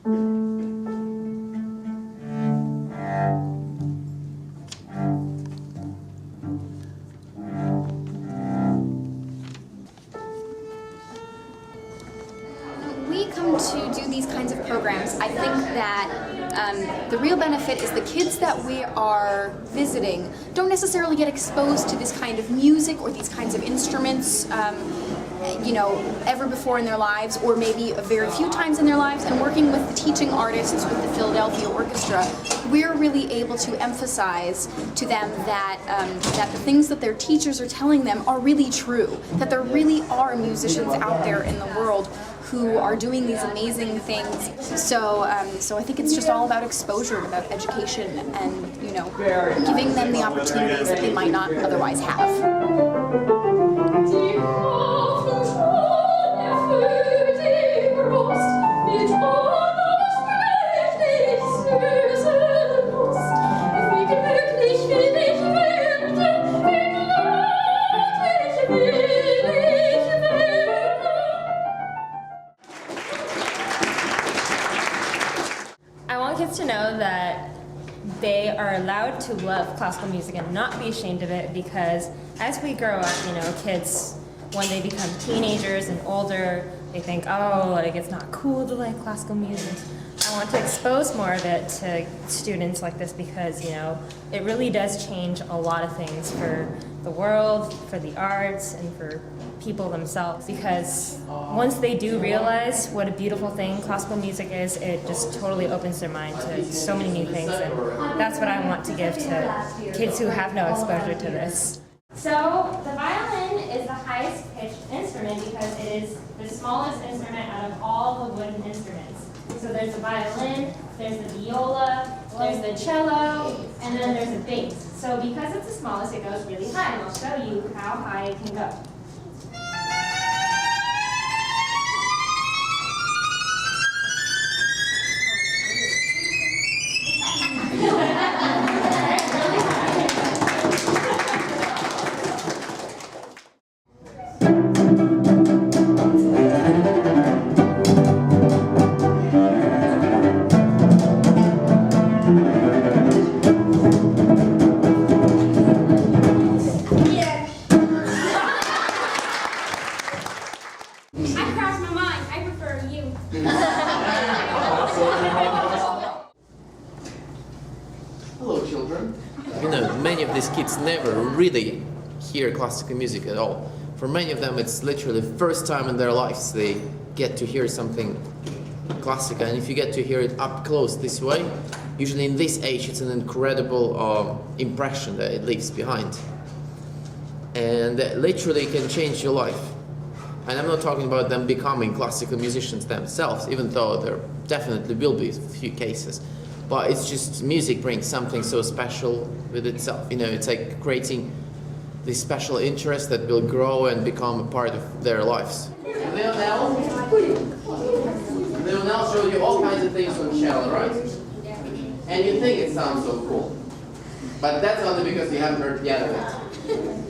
We come to do these kinds of programs. I think that the real benefit is the kids that we are visiting don't necessarily get exposed to this kind of music or these kinds of instruments ever before in their lives, or maybe a very few times in their lives. And working with the teaching artists with the Philadelphia Orchestra, we're really able to emphasize to them that that the things that their teachers are telling them are really true, that there really are musicians out there in the world who are doing these amazing things. So I think it's just all about exposure, about education, and giving them the opportunities that they might not otherwise have. I want kids to know that they are allowed to love classical music and not be ashamed of it, because as we grow up, kids, when they become teenagers and older, they think, oh, like it's not cool to like classical music. I want to expose more of it to students like this, because it really does change a lot of things for the world, for the arts, and for people themselves. Because once they do realize what a beautiful thing classical music is, it just totally opens their mind to so many new things, and that's what I want to give to kids who have no exposure to this. So the violin is the highest pitched instrument because it is the smallest instrument out of all the wooden instruments. So there's the violin, there's the viola, there's the cello, and then there's the bass. So because it's the smallest, it goes really high, and I'll show you how high it can go. Hello, children. Many of these kids never really hear classical music at all. For many of them, it's literally the first time in their lives they get to hear something classical. And if you get to hear it up close this way, usually in this age, it's an incredible impression that it leaves behind. And that literally can change your life. And I'm not talking about them becoming classical musicians themselves, even though there definitely will be a few cases. But it's just music brings something so special with itself. It's like creating this special interest that will grow and become a part of their lives. Leonel showed you all kinds of things on cello, right? And you think it sounds so cool. But that's only because you haven't heard piano yet.